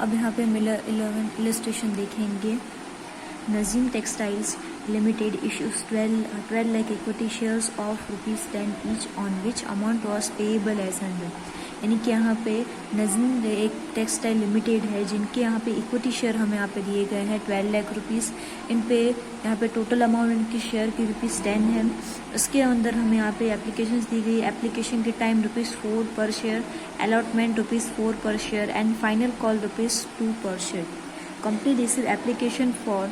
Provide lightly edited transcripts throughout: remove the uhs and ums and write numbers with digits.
अब यहाँ पे मिलर 11 इलस्ट्रेशन देखेंगे। Nazim textiles limited issues 12 lakh equity shares of ₹10 each on which amount was payable as under। यानी कि यहाँ पे नजीम एक टेक्सटाइल लिमिटेड है जिनके यहाँ पे इक्विटी शेयर हमें यहाँ पे दिए गए हैं 12 लाख रुपीज़। इन पे यहाँ पे टोटल अमाउंट इनकी शेयर की ₹10 है। उसके अंदर हमें यहाँ पे एप्लीकेशंस दी गई। एप्लीकेशन के टाइम ₹4 पर शेयर, अलॉटमेंट ₹4 पर शेयर एंड फाइनल कॉल ₹2 पर share. Company receive application for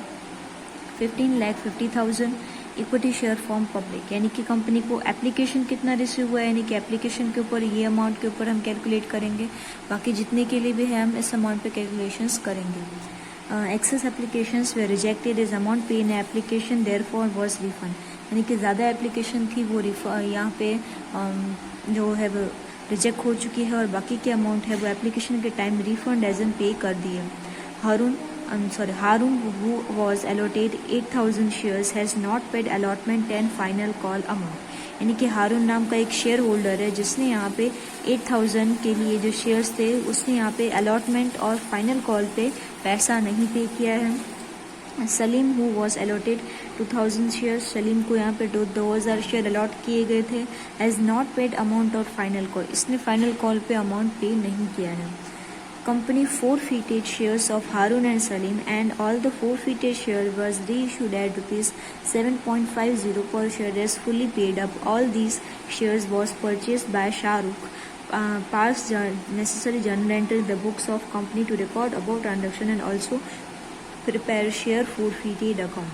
15,50,000 equity share form public. यानी कि कंपनी को एप्लीकेशन कितना रिसीव हुआ है, यानी कि एप्लीकेशन के ऊपर ये अमाउंट के ऊपर हम कैलकुलेट करेंगे। बाकी जितने के लिए भी है हम इस अमाउंट पे कैलकुलेशंस करेंगे। Excess applications were rejected is amount pay in application therefore was refund. यानी कि ज़्यादा एप्लीकेशन थी वो यहाँ पे जो है वो रिजेक्ट हो चुकी है और बाकी के अमाउंट है वो एप्लीकेशन के टाइम रिफंड एज एन पे कर दिए। Harun, who was allotted 8,000 shares, has not paid allotment and final call amount। यानी कि हारून नाम का एक शेयर होल्डर है जिसने यहाँ पे 8,000 के लिए जो शेयर्स थे उसने यहाँ पे अलॉटमेंट और फाइनल कॉल पे पैसा नहीं पे किया है। Salim who was allotted 2,000 shares, Salim को यहाँ पे 2,000 शेयर अलॉट किए गए थे। has not paid amount और फाइनल कॉल, इसने फाइनल कॉल पे अमाउंट पे नहीं किया है। Company forfeited shares of Harun and Salim and all the forfeited share was reissued at ₹7.50 per share as fully paid up. All these shares was purchased by Shahrukh. Pass necessary journal entry in the books of company to record about transaction and also prepare share forfeited account।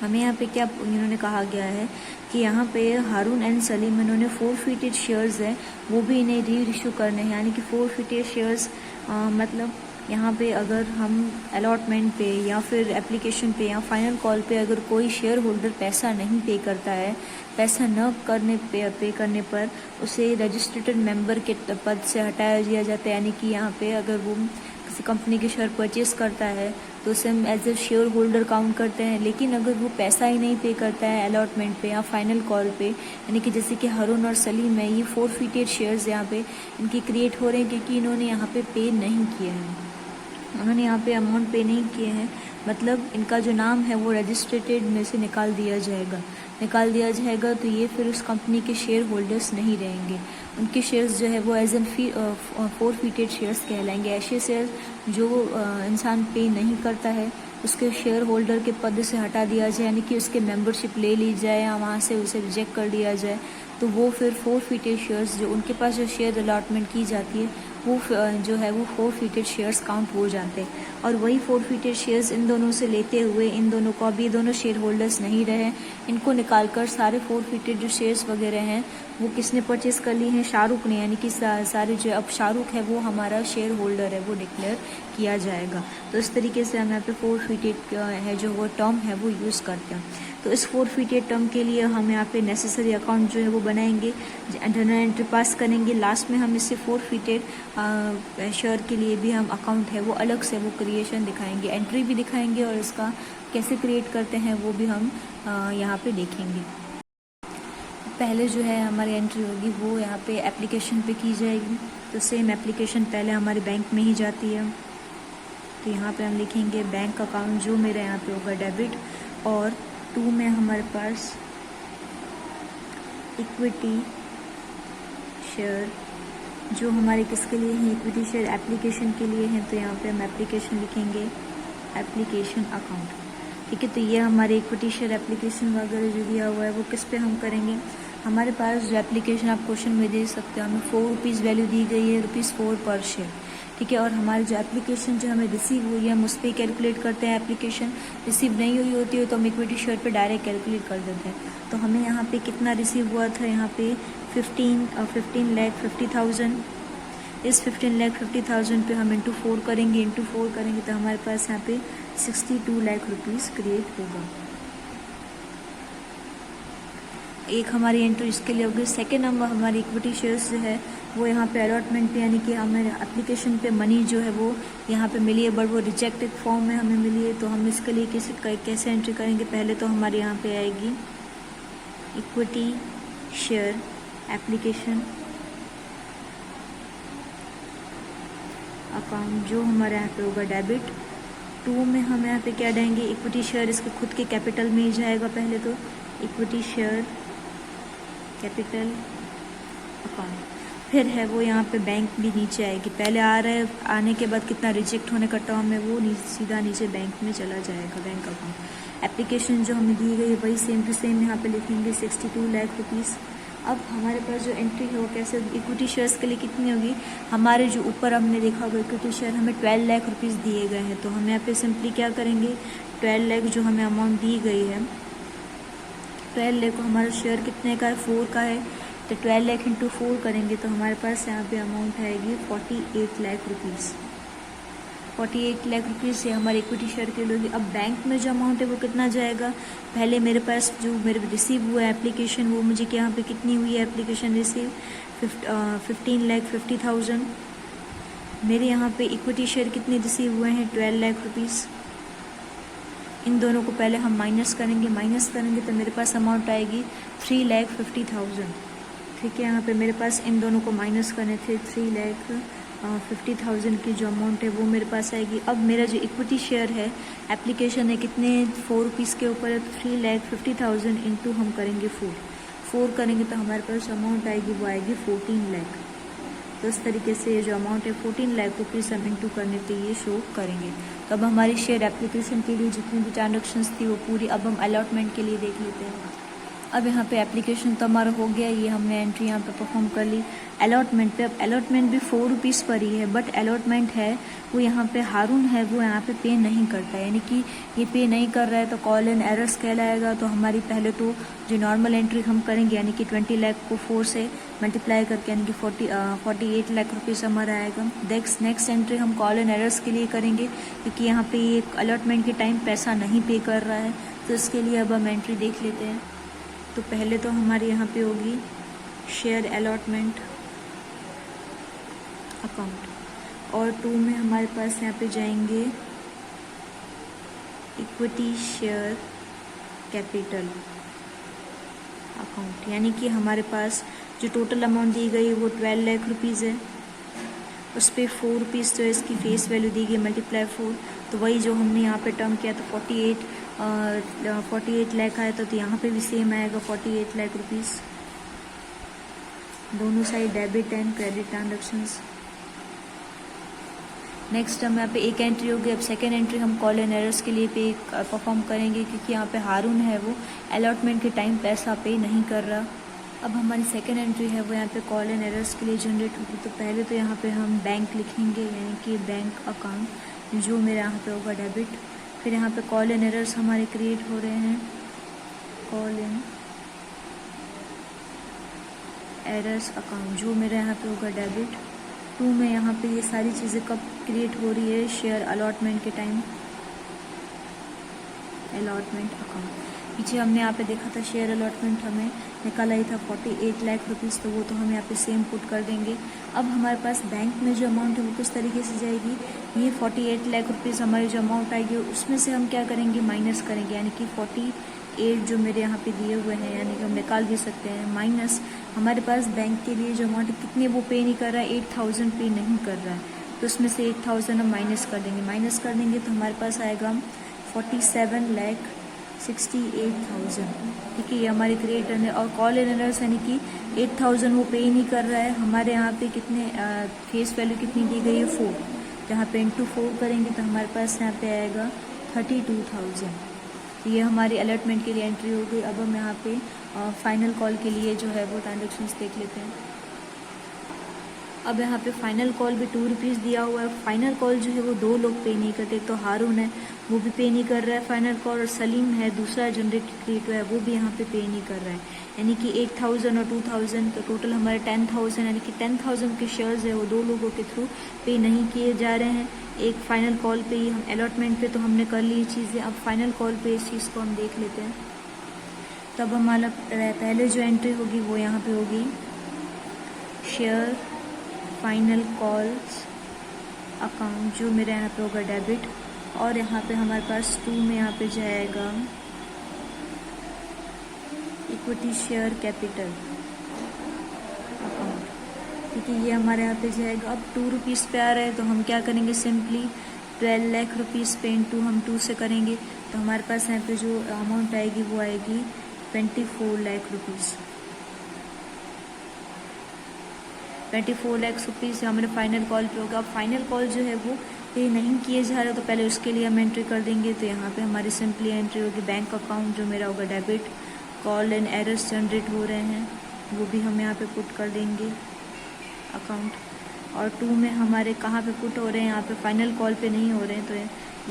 हमें यहाँ पे क्या इन्होंने कहा गया है कि यहाँ पे हारून एंड सलीम इन्होंने फोरफिटेड शेयर्स है वो भी इन्हें री इशू करने हैं। यानी कि फोरफिटेड शेयर्स मतलब यहाँ पे अगर हम अलॉटमेंट पे या फिर एप्लीकेशन पे या फाइनल कॉल पे अगर कोई शेयर होल्डर पैसा नहीं पे करता है, पैसा न करने पे करने पर उसे रजिस्ट्रेटेड मेंबर के पद से हटाया दिया जाता है। यानी कि यहाँ पे अगर वो किसी कंपनी के शेयर परचेस करता है तो उसे हम as a shareholder count करते हैं। लेकिन अगर वो पैसा ही नहीं पे करता है अलॉटमेंट पे या फाइनल कॉल पे, यानी कि जैसे कि हारून और सलीम है, ये फोरफिटेड शेयर्स यहाँ पे इनके क्रिएट हो रहे हैं क्योंकि इन्होंने यहाँ पे नहीं किए हैं, उन्होंने यहाँ पे अमाउंट पे नहीं किए हैं। मतलब इनका जो नाम है वो रजिस्ट्रेटेड में से निकाल दिया जाएगा तो ये फिर उस कंपनी के शेयर होल्डर्स नहीं रहेंगे। उनके शेयर्स जो है वो एज एन फोरफिटेड शेयर्स कहलाएंगे। ऐसे शेयर जो इंसान पे नहीं करता है उसके शेयर होल्डर के पद से हटा दिया जाए, यानी कि उसके मेंबरशिप ले ली जाए या वहाँ से उसे रिजेक्ट कर दिया जाए, तो वो फिर फोरफिटेड शेयर्स जो उनके पास जो शेयर अलॉटमेंट की जाती है वो जो है वो फोरफिटेड शेयर्स काउंट हो जाते हैं। और वही फोरफिटेड शेयर्स इन दोनों से लेते हुए इन दोनों को, अभी दोनों शेयर होल्डर्स नहीं रहे, इनको निकालकर सारे फोरफिटेड जो शेयर्स वगैरह हैं वो किसने परचेस कर ली हैं? शाहरुख ने। यानी कि सारे जो अब शाहरुख है वो हमारा शेयर होल्डर है वो डिक्लेयर किया जाएगा। तो इस तरीके से हम यहाँ पे फोरफिटेड है जो वो टर्म है वो यूज़ करते हैं। तो इस फोरफिटेड टर्म के लिए हम यहाँ पे नेसेसरी अकाउंट जो है वो बनाएंगे, जर्नल एंट्री पास करेंगे। लास्ट में हम इससे फोरफिटेड शेयर के लिए भी हम अकाउंट है वो अलग से वो क्रिएशन दिखाएंगे, एंट्री भी दिखाएंगे और इसका कैसे क्रिएट करते हैं वो भी हम यहाँ पे देखेंगे। पहले जो है हमारी एंट्री होगी वो यहाँ पे एप्लीकेशन पे की जाएगी। तो सेम एप्लीकेशन पहले हमारे बैंक में ही जाती है। तो यहाँ पे हम लिखेंगे बैंक अकाउंट जो मेरा यहाँ पे होगा डेबिट, और 2 में हमारे पास इक्विटी शेयर जो हमारे किसके लिए हैं? इक्विटी शेयर एप्लीकेशन के लिए हैं। तो यहाँ पे हम एप्लीकेशन लिखेंगे, एप्लीकेशन अकाउंट। ठीक है, तो ये हमारे इक्विटी शेयर एप्लीकेशन वगैरह जो दिया हुआ है वो किस पे हम करेंगे? हमारे पास जो एप्लीकेशन आप क्वेश्चन में दे सकते हो, हमें ₹4 वैल्यू दी गई है, ₹4 पर शेयर। ठीक है, और हमारी जो एप्लीकेशन जो हमें रिसीव हुई है हम उस पर कैलकुलेट करते हैं। एप्लीकेशन रिसीव नहीं हुई होती है तो हम इक्विटी शेयर पे डायरेक्ट कैलकुलेट कर देते हैं। तो हमें यहाँ पे कितना रिसीव हुआ था? यहाँ पे 15,50,000। इस 15,50,000 पे हम इंटू 4 करेंगे तो हमारे पास यहाँ पे 62 लाख रुपीज़ क्रिएट होगा। एक हमारी एंट्री इसके लिए होगी। सेकेंड नंबर हमारी इक्विटी शेयर्स जो है वो यहाँ पे अलॉटमेंट पे, यानी कि हमें एप्लीकेशन पे मनी जो है वो यहाँ पे मिली है बट वो रिजेक्टेड फॉर्म में हमें मिली है। तो हम इसके लिए कैसे एंट्री करेंगे? पहले तो हमारे यहाँ पे आएगी इक्विटी शेयर एप्लीकेशन अकाउंट जो हमारे यहाँ पे होगा डेबिट। 2 में हम यहाँ पे क्या डालेंगे, इक्विटी शेयर, इसके खुद के कैपिटल में ही जाएगा पहले तो, इक्विटी शेयर कैपिटल अकाउंट। फिर है वो यहाँ पे बैंक भी नीचे आएगी, पहले आ रहा है, आने के बाद कितना रिजेक्ट होने का टर्म है वो सीधा नीचे बैंक में चला जाएगा, बैंक अकाउंट। एप्लीकेशन जो हमें दी गई है वही सेम टू सेम यहाँ पे लिखेंगे 62 लाख रुपीज़। अब हमारे पास जो एंट्री है वो कैसे, इक्विटी शेयर्स के लिए कितनी होगी, हमारे जो ऊपर हमने देखा होगा इक्विटी शेयर हमें 12 लाख रुपीज़ दिए गए हैं, तो हम यहाँ पे सिंपली क्या करेंगे, 12 लाख जो हमें अमाउंट दी गई है, 12 लाख को हमारा शेयर कितने का है, 4 का है, तो 12 लाख इंटू 4 करेंगे तो हमारे पास यहाँ पे अमाउंट आएगी 48 लाख रुपीज़। 48 लाख रुपीज़ से हमारे इक्विटी शेयर के लोग। अब बैंक में जो अमाउंट है वो कितना जाएगा, पहले मेरे पास जो मेरे रिसीव हुआ है एप्लीकेशन, वो मुझे यहाँ पे कितनी हुई है एप्लीकेशन रिसीव, 15,50,000। मेरे यहाँ पे इक्विटी शेयर कितने रिसीव हुए हैं, 12 लाख रुपीज़। इन दोनों को पहले हम माइनस करेंगे तो मेरे पास अमाउंट आएगी 3,50,000। ठीक है, यहाँ पे मेरे पास इन दोनों को माइनस करने थे, 3,50,000 की जो अमाउंट है वो मेरे पास आएगी। अब मेरा जो इक्विटी शेयर है एप्लीकेशन है कितने, 4 रुपीज़ के ऊपर है, तो 3,50,000 इंटू हम करेंगे 4 करेंगे तो हमारे पास अमाउंट आएगी वो आएगी 14 लाख। तो इस तरीके से ये जो अमाउंट है 14 लाख रुपीज़ हम इंटू करने पे ये शो करेंगे। तो अब हमारी शेयर एप्लीकेशन के लिए जितनी भी ट्रांजेक्शन्स थी वो पूरी, अब हम अलॉटमेंट के लिए देख लेते हैं। अब यहाँ पे एप्लीकेशन तो हमारा हो गया, ये हमने एंट्री यहाँ पे परफॉर्म कर ली। अलॉटमेंट पे, अब अलॉटमेंट भी 4 रुपीज़ पर ही है, बट अलॉटमेंट है वो यहाँ पे हारून है वो यहाँ पे नहीं करता है, यानी कि ये पे नहीं कर रहा है तो कॉल इन एरर्स कहलाएगा। तो हमारी पहले तो जो नॉर्मल एंट्री हम करेंगे यानी कि 20 लाख को 4 से मल्टीप्लाई करके यानी कि 48 लाख रुपीज़ हमारा आएगा। नेक्स्ट एंट्री हम कॉल इन एरर्स के लिए करेंगे क्योंकि यहाँ पे ये अलॉटमेंट के टाइम पैसा नहीं पे कर रहा है, तो इसके लिए अब हम एंट्री देख लेते हैं। तो पहले तो हमारे यहाँ पे होगी शेयर अलॉटमेंट अकाउंट, और 2 में हमारे पास यहाँ पे जाएंगे इक्विटी शेयर कैपिटल अकाउंट, यानी कि हमारे पास जो टोटल अमाउंट दी गई वो 12 लाख रुपीज़ है, उस पर 4 रुपीज़ जो इसकी फेस वैल्यू दी गई मल्टीप्लाई 4, तो वही जो हमने यहाँ पे टर्म किया तो 48 लाख आया तो यहाँ पे भी सेम आएगा 48 लाख रुपीज़। दोनों side debit and credit transactions. Next हम यहाँ पे एक एंट्री होगी। अब सेकेंड एंट्री हम कॉल एंड एरर्स के लिए पे परफॉर्म करेंगे क्योंकि यहाँ पे हारून है वो अलॉटमेंट के टाइम पैसा पे नहीं कर रहा। अब हमारी सेकेंड एंट्री है वो यहाँ पे कॉल एंड एरर्स के लिए जनरेट होगी। तो पहले तो यहाँ पे हम बैंक लिखेंगे यानी कि बैंक अकाउंट जो मेरे यहाँ पे होगा डेबिट। फिर यहाँ पे कॉल एंड एरर्स हमारे क्रिएट हो रहे हैं, कॉल एंड एरर्स अकाउंट जो मेरे यहाँ पे होगा डेबिट। 2 में यहाँ पे ये सारी चीज़ें कब क्रिएट हो रही है, शेयर अलॉटमेंट के टाइम, अलॉटमेंट अकाउंट। पीछे हमने यहाँ पे देखा था शेयर अलॉटमेंट हमें निकाला ही था 48 लाख रुपीज़, तो वो तो हम यहाँ पे सेम पुट कर देंगे। अब हमारे पास बैंक में जो अमाउंट है वो किस तरीके से जाएगी, ये 48 लाख रुपीज़ हमारी जो अमाउंट आएगी उसमें से हम क्या करेंगे, माइनस करेंगे, यानी कि 48 जो मेरे यहाँ पे दिए हुए हैं यानी कि हम निकाल भी सकते हैं, माइनस हमारे पास बैंक के लिए जो अमाउंट कितने वो पे नहीं कर रहा है, 8000 पे नहीं कर रहा है, तो उसमें से 8000 हम माइनस कर देंगे। माइनस कर देंगे तो हमारे पास आएगा 47,68,000। ठीक है, ये हमारे क्रिएटर है। और कॉल एंड एरर्स यानी कि 8000 वो पे ही नहीं कर रहा है। हमारे यहाँ पे कितने फेस वैल्यू कितनी दी गई है 4, जहाँ पे इंटू 4 करेंगे तो हमारे पास यहाँ पे आएगा 32,000। तो ये हमारी अलॉटमेंट के लिए एंट्री हो गई। अब हम यहाँ पे फाइनल कॉल के लिए जो है वो ट्रांजेक्शन्स देख लेते हैं। अब यहाँ पे फाइनल कॉल भी 2 रुपीज़ दिया हुआ है। फाइनल कॉल जो है वो 2 लोग पे नहीं करते, तो हारून है वो भी पे नहीं कर रहा है फाइनल कॉल, और सलीम है दूसरा जनरेट क्रिएट हुआ है वो भी यहाँ पे नहीं कर रहा है, यानी कि 8000 और 2000 तो टोटल हमारे 10,000 यानी कि 10,000 के शेयर्स है वो 2 लोगों के थ्रू पे नहीं किए जा रहे हैं। एक फाइनल कॉल पे ही हम अलॉटमेंट पे तो हमने कर ली चीज़ें, अब फाइनल कॉल पे इस चीज़ को हम देख लेते हैं। तब हमारा पहले जो एंट्री होगी वो यहाँ पे होगी शेयर फाइनल कॉल्स अकाउंट जो मेरे यहाँ पे होगा डेबिट, और यहाँ पे हमारे पास 2 में यहाँ पे जाएगा इक्विटी शेयर कैपिटल अकाउंट। ठीक है, ये हमारे यहाँ पे जाएगा। अब 2 रुपीज़ पे आ रहा है तो हम क्या करेंगे, सिंपली 12 लाख रुपीज़ पे इंटू हम 2 से करेंगे तो हमारे पास यहाँ पे जो अमाउंट आएगी वो आएगी 24 लाख रुपीज़। 24 लाख रुपीज़ हमारे फाइनल कॉल पे होगा। अब फाइनल कॉल जो है वो पे नहीं किए जा रहे तो पहले उसके लिए हम एंट्री कर देंगे। तो यहाँ पे हमारी सिंपली एंट्री होगी बैंक अकाउंट जो मेरा होगा debit, call and errors generate हो रहे हैं वो भी हम यहाँ पे पुट कर देंगे अकाउंट। और 2 में हमारे कहाँ पे पुट हो रहे हैं, यहाँ पे फाइनल कॉल पे नहीं हो रहे हैं तो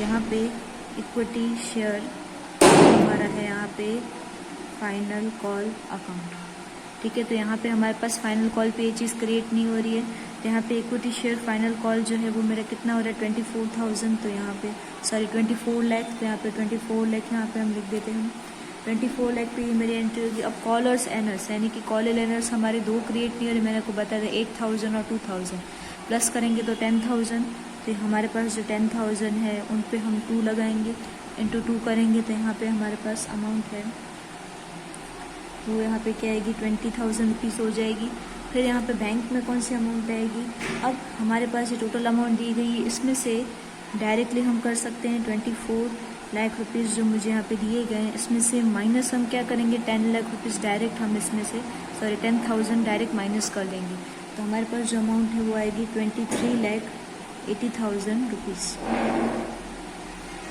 यहाँ पे इक्विटी शेयर हमारा है यहाँ पे फाइनल कॉल अकाउंट। ठीक है, तो यहाँ पे हमारे पास फाइनल कॉल पे ये चीज़ क्रिएट नहीं हो रही है। तो यहाँ पे इक्विटी शेयर फाइनल कॉल जो है वो मेरा कितना हो रहा है 24,000, तो यहाँ पे 24 लाख, तो यहाँ पे 24 लाख यहाँ पे हम लिख देते हैं। 24 लाख पे ये मेरी एंट्री होगी। अब कॉलर्स एनर्स यानी कि कॉल एनर्स हमारे 2 क्रिएट नहीं हो रहे, मैंने को बताया था 8,000 और 2,000 प्लस करेंगे तो 10,000। तो हमारे पास जो 10,000 है उन पे हम 2 लगाएंगे, इंटू 2 करेंगे तो यहाँ पे हमारे पास अमाउंट है वो यहाँ पे क्या आएगी 20,000 रुपीज़ हो जाएगी। फिर यहाँ पे बैंक में कौन सी अमाउंट आएगी, अब हमारे पास ये टोटल अमाउंट दी गई है इसमें से डायरेक्टली हम कर सकते हैं 24 लाख रुपीज़ जो मुझे यहाँ पे दिए गए हैं इसमें से माइनस हम क्या करेंगे 10 लाख रुपीज़ डायरेक्ट हम इसमें से 10,000 डायरेक्ट माइनस कर देंगे। तो हमारे पास जो अमाउंट है वो आएगी 23,80,000 रुपीज़।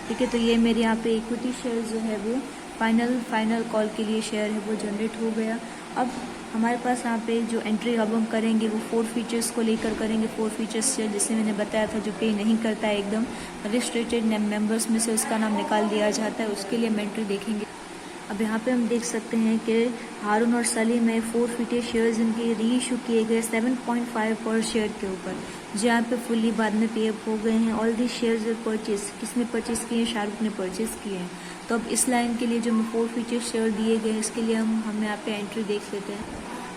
ठीक है, तो ये मेरे यहाँ पे इक्विटी शेयर जो है वो फाइनल कॉल के लिए शेयर है वो जनरेट हो गया। अब हमारे पास यहाँ पे जो एंट्री अब हम करेंगे वो 4 फीचर्स को लेकर करेंगे। 4 फीचर्स जिससे मैंने बताया था जो पे नहीं करता है एकदम रजिस्ट्रेटेड मेंबर्स में से उसका नाम निकाल दिया जाता है, उसके लिए हम एंट्री देखेंगे। अब यहाँ पे हम देख सकते हैं कि हारून और सलीम में 4 फीटेड शेयर्स इनके री इशू किए गए 7.5 पर शेयर के ऊपर, जो यहाँ पे फुल्ली बाद में पे अप हो गए हैं। ऑल दी शेयर्स परचेज किसने परचेज किए हैं, शाहरुख ने परचेज किए हैं। तो अब इस लाइन के लिए जो 4 फीचर शेयर दिए गए हैं इसके लिए हम यहाँ पे एंट्री देख लेते हैं।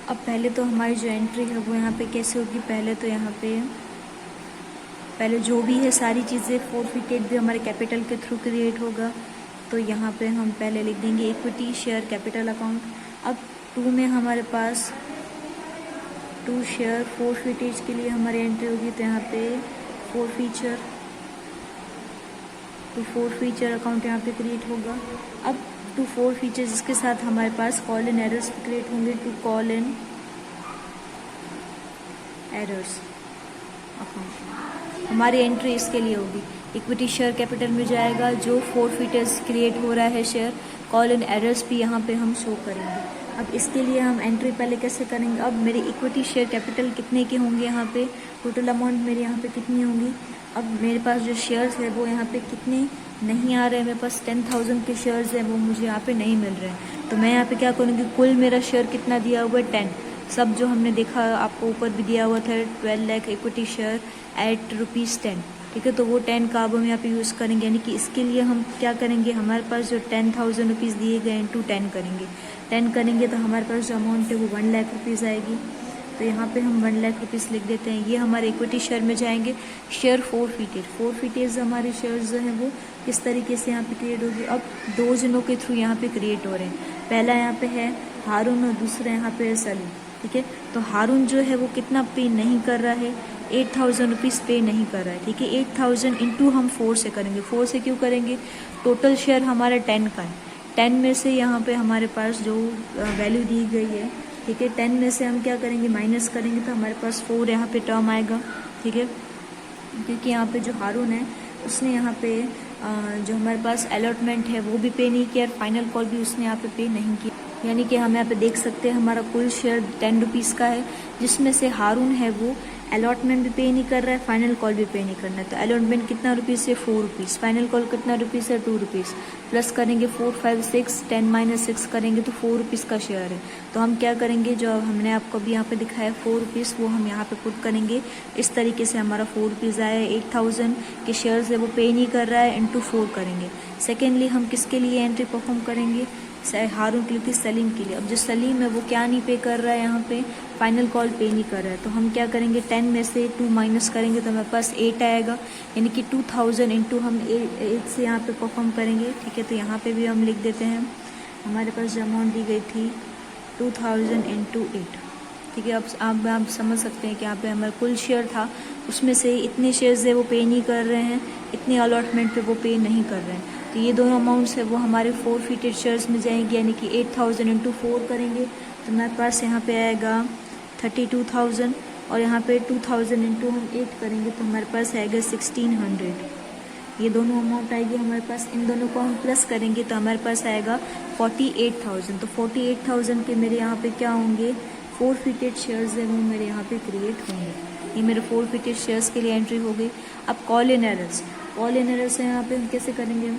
अब पहले तो हमारी जो एंट्री है वो यहाँ पे कैसे होगी, पहले तो यहाँ पे पहले जो भी है सारी चीज़ें 4 फीटेड भी हमारे कैपिटल के थ्रू क्रिएट होगा। तो यहाँ पे हम पहले लिख देंगे इक्विटी शेयर कैपिटल अकाउंट। अब 2 में हमारे पास 2 शेयर 4 फीटेज के लिए हमारी एंट्री होगी। तो यहाँ पे 4 फीचर अकाउंट यहाँ पे क्रिएट होगा। अब 2 4 फीचर्स इसके साथ हमारे पास कॉल इन एरर्स क्रिएट होंगे। 2 कॉल इन एरर्स अकाउंट हमारी एंट्री इसके लिए होगी। इक्विटी शेयर कैपिटल में जाएगा जो 4 फीचर्स क्रिएट हो रहा है शेयर, कॉल इन एरर्स भी यहाँ पे हम शो करेंगे। अब इसके लिए हम एंट्री पहले कैसे करेंगे, अब मेरे इक्विटी शेयर कैपिटल कितने के होंगे, यहाँ पे टोटल अमाउंट मेरे यहाँ पे कितनी होंगी। अब मेरे पास जो शेयर्स है वो यहाँ पे कितने नहीं आ रहे हैं, मेरे पास 10,000 के शेयर्स हैं वो मुझे यहाँ पे नहीं मिल रहे हैं। तो मैं यहाँ पे क्या करूँगी, कुल मेरा शेयर कितना दिया हुआ है 10, सब जो हमने देखा आपको ऊपर भी दिया हुआ था 12 लाख इक्विटी शेयर एट ₹10। ठीक है, तो वो 10 का अब हम यहाँ पे यूज़ करेंगे। यानी कि इसके लिए हम क्या करेंगे, हमारे पास जो 10,000 रुपीज़ दिए गए इंटू 10 करेंगे। 10 करेंगे तो हमारे पास जो अमाउंट है वो 1 लाख रुपीज़ आएगी। तो यहाँ पे हम 1 लाख रुपीज़ लिख देते हैं। ये हमारे इक्विटी शेयर में जाएंगे। शेयर 4 फीटेज हमारे शेयर्स जो हैं वो किस तरीके से यहाँ पे क्रिएट होगी। अब 2 जनों के थ्रू यहाँ पे क्रिएट हो रहे हैं। पहला यहाँ पे है हारून और दूसरा यहाँ पे है सलीम। ठीक है, तो हारून जो है वो कितना पे नहीं कर रहा है, 8,000 रुपीज़ पे नहीं कर रहा है। ठीक है, 8,000 इंटू हम 4 से करेंगे। 4 से क्यों करेंगे, टोटल शेयर हमारा 10 का है। 10 में से यहाँ पे हमारे पास जो वैल्यू दी गई है, ठीक है, 10 में से हम क्या करेंगे माइनस करेंगे तो हमारे पास 4 यहाँ पे टर्म आएगा। ठीक है, क्योंकि यहाँ पे जो हारून है उसने यहाँ पे जो हमारे पास अलॉटमेंट है वो भी पे नहीं किया, फाइनल कॉल भी उसने यहाँ पे नहीं किया। यानी कि हम यहाँ पे देख सकते हैं हमारा कुल शेयर 10 रुपीज़ का है, जिसमें से हारून है वो अलॉटमेंट भी पे नहीं कर रहा है, फाइनल कॉल भी पे नहीं करना है। तो अलॉटमेंट कितना रुपीज़ है 4 रुपीज़, फाइनल कॉल कितना रुपीज़ है 2 रुपीज़, प्लस करेंगे 4 5 6 10 - 6 करेंगे तो 4 रुपीज़ का शेयर है। तो हम क्या करेंगे, जो हमने आपको अभी यहाँ पे दिखाया 4 रुपीज़ वो हम यहाँ पे पुट करेंगे। इस तरीके से हमारा 4 रुपीज़ आया। 8,000 के शेयर्स है वो पे नहीं कर रहा है, इंटू 4 करेंगे। सेकेंडली हम किसके लिए एंट्री परफॉर्म करेंगे, हारून के लिए, सलीम के लिए। अब जो सलीम है वो क्या नहीं पे कर रहा है, यहाँ पे फाइनल कॉल पे नहीं कर रहा है। तो हम क्या करेंगे 10 में से 2 माइनस करेंगे तो हमारे पास 8 आएगा। यानी कि 2,000 इंटू हम 8 से यहाँ पे परफॉर्म करेंगे। ठीक है, तो यहाँ पे भी हम लिख देते हैं हमारे पास जो अमाउंट दी गई थी 2,000 इंटू 8। ठीक है। अब आप समझ सकते हैं कि यहाँ पे हमारा कुल शेयर था, उसमें से इतने शेयर्स है वो पे नहीं कर रहे हैं, इतने अलॉटमेंट पे वो पे नहीं कर रहे हैं। तो ये दोनों अमाउंट्स है वो हमारे फोरफिटेड शेयर्स में जाएंगे, यानी कि 8000 इंटू 4 करेंगे तो हमारे पास यहाँ पे आएगा 32,000, और यहाँ पे 2000 इंटू हम 8 करेंगे तो हमारे पास आएगा 1600। ये दोनों अमाउंट आएगी हमारे पास, इन दोनों को हम प्लस करेंगे तो हमारे पास आएगा 48,000। तो 48,000 के मेरे यहाँ पे क्या होंगे, फोरफिटेड शेयर्स है वो मेरे यहाँ पे क्रिएट होंगे। ये मेरे फोरफिटेड शेयर्स के लिए एंट्री हो गई। अब कॉल इन एरर्स है, यहाँ पे हम कैसे करेंगे,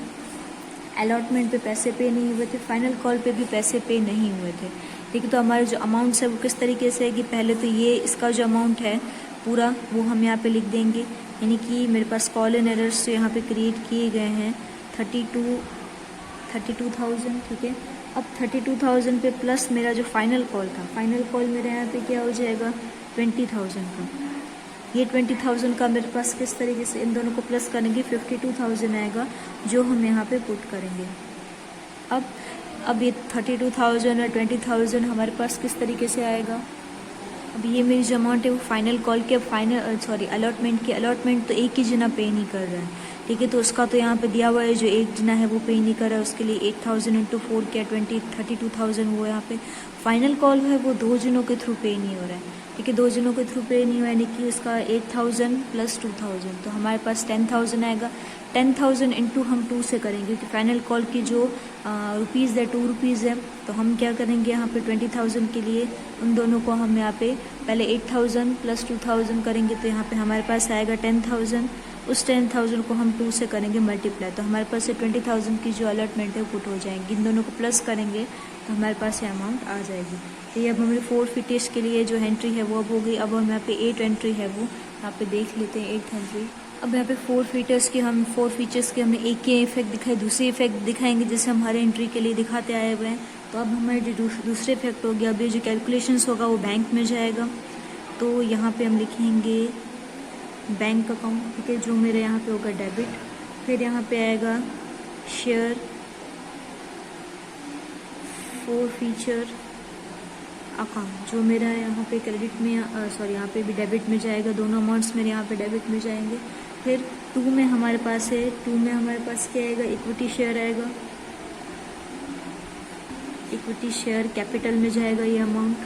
अलॉटमेंट पे पैसे पे नहीं हुए थे, फाइनल कॉल पे भी पैसे पे नहीं हुए थे, ठीक है। तो हमारे जो अमाउंट्स है वो किस तरीके से है कि पहले तो ये इसका जो अमाउंट है पूरा वो हम यहाँ पे लिख देंगे, यानी कि मेरे पास कॉल इन एरर्स जो यहाँ पे क्रिएट किए गए हैं 32,000, ठीक है। अब 32,000 पे प्लस मेरा जो फाइनल कॉल था, फाइनल कॉल मेरे यहाँ पे क्या हो जाएगा 20,000 का। ये 20,000 का मेरे पास किस तरीके से इन दोनों को प्लस करेंगे 52,000 आएगा जो हम यहाँ पे पुट करेंगे। अब ये 32,000 और 20,000 हमारे पास किस तरीके से आएगा। अब ये मेरी जो अमाउंट है वो फाइनल कॉल के अलॉटमेंट तो एक ही जना पे नहीं कर रहा है, ठीक है। तो उसका तो यहाँ पे दिया हुआ है, जो एक जना है वो पे नहीं कर रहा है, उसके लिए 8,000 इंटू 4 क्या 32,000 वो यहाँ पे फाइनल कॉल है वो 2 जनों के थ्रू पे नहीं हो रहा है, ठीक है। 2 जनों के थ्रू पे नहीं हुआ, यानी कि उसका 8,000 प्लस 2,000 तो हमारे पास 10,000 आएगा। 10,000 इंटू हम 2 से करेंगे क्योंकि फाइनल कॉल की जो रुपीज़ है 2 रुपीज़ है, तो हम क्या करेंगे यहाँ पे 20,000 के लिए उन दोनों को हम यहाँ पे पहले 8,000 प्लस 2,000 करेंगे तो यहाँ पे हमारे पास आएगा 10,000। उस 10,000 को हम 2 से करेंगे मल्टीप्लाई, तो हमारे पास ये 20,000 की जो अलॉटमेंट है वो पुट हो जाएंगी। इन दोनों को प्लस करेंगे तो हमारे पास ये अमाउंट आ जाएगी। तो ये अब हमारे फोरफिटेज के लिए जो एंट्री है वो अब हो गई। अब हम यहाँ पे 8 एंट्री है वो यहाँ पे देख लेते हैं 8 एंट्री। अब यहाँ पे फोरफिटर्स की हम 4 फीचर्स के हमने एक के इफेक्ट दिखाए, दूसरे इफेक्ट दिखाएंगे जैसे हम हर एंट्री के लिए दिखाते आए हुए हैं। तो अब हमारे जो दूसरे इफेक्ट हो गया, अब ये जो कैलकुलेशंस होगा वो बैंक में जाएगा, तो यहाँ पे हम लिखेंगे बैंक अकाउंट, ठीक है, जो मेरे यहाँ पे होगा डेबिट। फिर यहाँ पे आएगा शेयर फोरफिचर अकाउंट जो मेरा यहाँ पे क्रेडिट में यहाँ पे भी डेबिट में जाएगा, दोनों अमाउंट्स मेरे यहाँ पे डेबिट में जाएंगे। फिर 2 में हमारे पास है, 2 में हमारे पास क्या आएगा, इक्विटी शेयर आएगा, इक्विटी शेयर कैपिटल में जाएगा ये अमाउंट,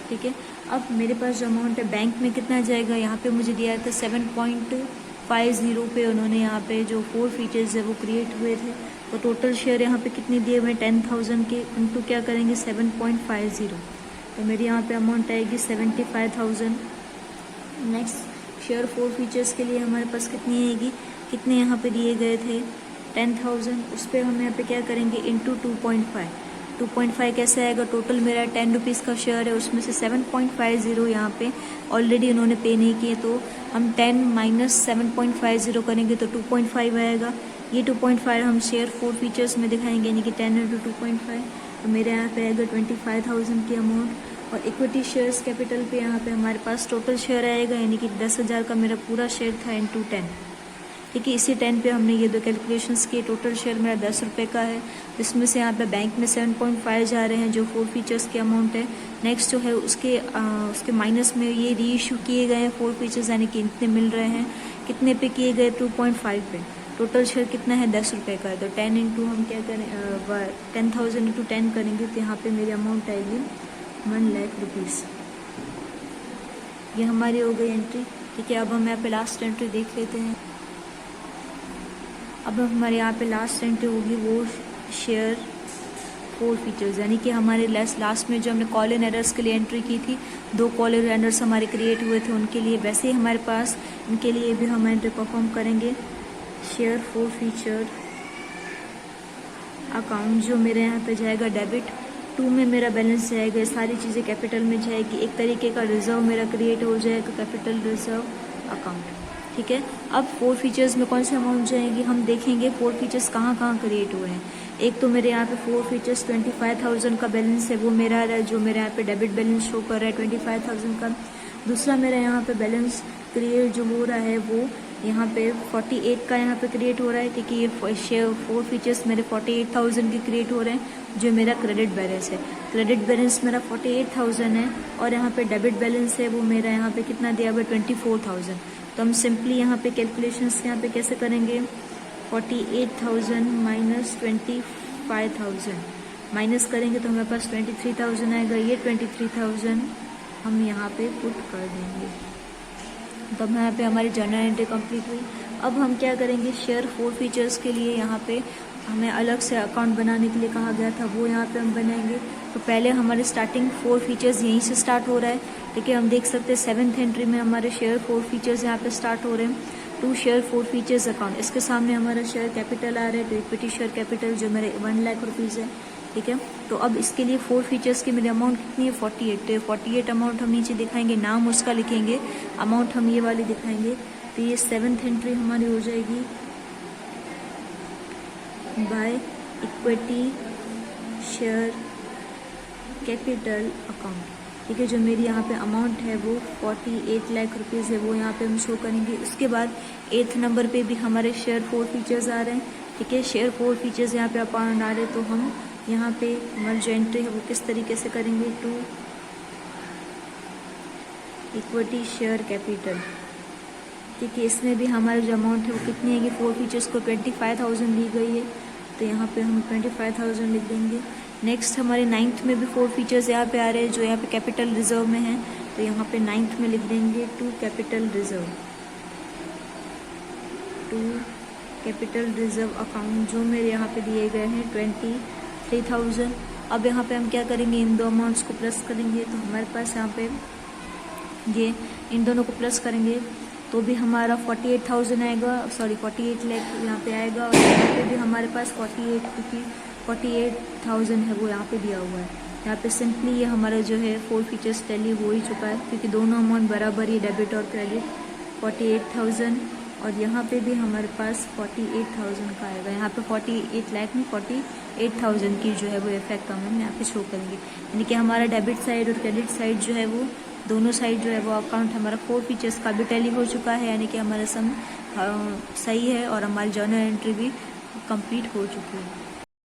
ठीक है। अब मेरे पास जो अमाउंट है बैंक में कितना जाएगा, यहाँ पे मुझे दिया था 7.50 पे उन्होंने यहाँ पे जो 4 फीचर्स है वो क्रिएट हुए थे, तो टोटल शेयर यहाँ पे कितने दिए हुए 10,000 के, उनको क्या करेंगे 7.50, तो मेरी यहाँ पे अमाउंट आएगी 75,000। नेक्स्ट शेयर 4 फीचर्स के लिए हमारे पास कितनी आएगी, कितने यहाँ पे दिए गए थे 10,000, उस पर हम यहाँ पे क्या करेंगे इंटू 2.5 कैसे आएगा, टोटल मेरा 10 रुपीज़ का शेयर है, उसमें से 7.50 यहाँ पे ऑलरेडी उन्होंने पे नहीं किए, तो हम 10 माइनस 7.50 करेंगे तो 2.5 आएगा। ये 2.5 हम शेयर 4 फीचर्स में दिखाएंगे, यानी कि 10 इंटू 2.5, तो मेरे यहाँ पे आएगा 25,000 की अमाउंट। और इक्विटी शेयर्स कैपिटल पे यहाँ पे हमारे पास टोटल शेयर आएगा, यानी कि 10,000 का मेरा पूरा शेयर था इंटू 10, ठीक है। इसी 10 पे हमने ये 2 कैलकुलेशंस किए, टोटल शेयर मेरा 10 रुपये का है, जिसमें से यहाँ पे बैंक में 7.5 जा रहे हैं जो 4 फीचर्स की अमाउंट है। नेक्स्ट जो है उसके माइनस में ये री इशू किए गए हैं 4 फीचर्स, यानी कि इतने मिल रहे हैं, कितने पे किए गए 2.5 पे, टोटल शेयर कितना है 10 रुपये का है, तो 10 इंटू हम क्या करें 10,000 इंटू 10 करेंगे तो यहाँ पे मेरी अमाउंट आएगी 1 लाख रुपीज़। ये हमारी हो गई एंट्री, ठीक है। अब हम यहाँ पे लास्ट एंट्री देख लेते हैं। अब हमारे यहाँ पे लास्ट एंट्री होगी वो शेयर 4 फीचर्स, यानी कि हमारे लास्ट में जो हमने कॉल इन एरर्स के लिए एंट्री की थी, 2 कॉल इन एरर्स हमारे क्रिएट हुए थे उनके लिए, वैसे ही हमारे पास इनके लिए भी हम एंट्री परफॉर्म करेंगे। शेयर 4 फीचर अकाउंट जो मेरे यहाँ पे जाएगा डेबिट, 2 में मेरा बैलेंस जाएगा, सारी चीज़ें कैपिटल में जाएगी, एक तरीके का रिजर्व मेरा क्रिएट हो जाएगा, कैपिटल रिजर्व अकाउंट, ठीक है। अब 4 फीचर्स में कौन से अमाउंट जाएंगी हम देखेंगे 4 फीचर्स कहाँ क्रिएट हुए हैं। एक तो मेरे यहाँ पे 4 फीचर्स 25,000 का बैलेंस है वो मेरा है, जो मेरे यहाँ पे डेबिट बैलेंस शो कर रहा है 25,000 का। दूसरा मेरा यहाँ पे बैलेंस क्रिएट जो हो रहा है वो यहाँ पे 48 का यहाँ पे क्रिएट हो रहा है, क्योंकि ये शेयर 4 फीचर्स मेरे 48,000 के क्रिएट हो रहे हैं, जो मेरा क्रेडिट बैलेंस है। क्रेडिट बैलेंस मेरा 48,000 है और यहाँ पे डेबिट बैलेंस है वो मेरा यहाँ पे कितना दिया हुआ है 24,000। तो हम सिंपली यहाँ पे कैलकुलेशंस यहाँ पे कैसे करेंगे, 48,000 माइनस 25,000 माइनस करेंगे तो हमारे पास 23,000 आएगा। ये 23,000 हम यहाँ पे पुट कर देंगे। तो अब यहाँ पे हमारी जर्नल एंट्री कंप्लीट हुई। अब हम क्या करेंगे, शेयर 4 फीचर्स के लिए यहाँ पे हमें अलग से अकाउंट बनाने के लिए कहा गया था, वो यहाँ पे हम बनाएंगे। तो पहले हमारे स्टार्टिंग 4 फीचर्स यहीं से स्टार्ट हो रहा है। ठीक है, हम देख सकते हैं 7th एंट्री में हमारे शेयर 4 फीचर्स यहाँ पे स्टार्ट हो रहे हैं। टू शेयर 4 फीचर्स अकाउंट, इसके सामने हमारा शेयर कैपिटल आ रहा है, तो इक्विटी शेयर कैपिटल जो मेरे 1 लाख रुपीज़ है। ठीक है, तो अब इसके लिए 4 फीचर्स की मेरी अमाउंट कितनी है 48। तो 48 अमाउंट हम नीचे दिखाएंगे, नाम उसका लिखेंगे, अमाउंट हम ये वाली दिखाएंगे। तो ये 7th एंट्री हमारी हो जाएगी by equity share capital account. ठीक है, जो मेरी यहाँ पे अमाउंट है वो 48 लाख रुपीज़ है, वो यहाँ पे हम शो करेंगे। उसके बाद 8th नंबर पे भी हमारे शेयर 4 फीचर्स आ रहे हैं। ठीक है, शेयर 4 फीचर्स यहाँ पे अकाउंट आ रहे हैं, तो हम यहाँ पे हमारी जो एंट्री है वो किस तरीके से करेंगे, टू इक्विटी शेयर कैपिटल। ठीक है, इसमें भी हमारी जो अमाउंट है वो कितनी है कि 4 फीचर्स को 25,000 दी गई है, तो यहाँ पे हम 25,000 लिख देंगे। नेक्स्ट हमारे 9th में भी 4 फीचर्स यहाँ पे आ रहे हैं, जो यहाँ पे कैपिटल रिजर्व में है, तो यहाँ पे 9th में लिख देंगे to capital reserve, to capital reserve account, जो मेरे यहाँ पे दिए गए हैं 23,000। अब यहाँ पे हम क्या करेंगे, इन दो अमाउंट्स को प्लस करेंगे, तो हमारे पास यहाँ पे ये इन दोनों को प्लस करेंगे तो भी हमारा 48,000 आएगा, सॉरी 48 लाख यहाँ पे आएगा। और यहाँ पे भी हमारे पास 48,000 है वो यहाँ पे दिया हुआ है। यहाँ पे सिंपली ये हमारा जो है 4 फीचर्स टैली हो ही चुका है, क्योंकि दोनों अमाउंट बराबर ही डेबिट और क्रेडिट 48,000, और यहाँ पे भी हमारे पास 48,000 का आएगा। यहाँ पे 48 लाख में 48,000 की जो है वो इफेक्ट हम यहाँ पे शो करेंगे, यानी कि हमारा डेबिट साइड और क्रेडिट साइड जो है वो दोनों साइड जो है वो अकाउंट हमारा 4 फीचर्स का भी टैली हो चुका है, यानी कि हमारा सम सही है और हमारी जर्नल एंट्री भी कंप्लीट हो चुकी है।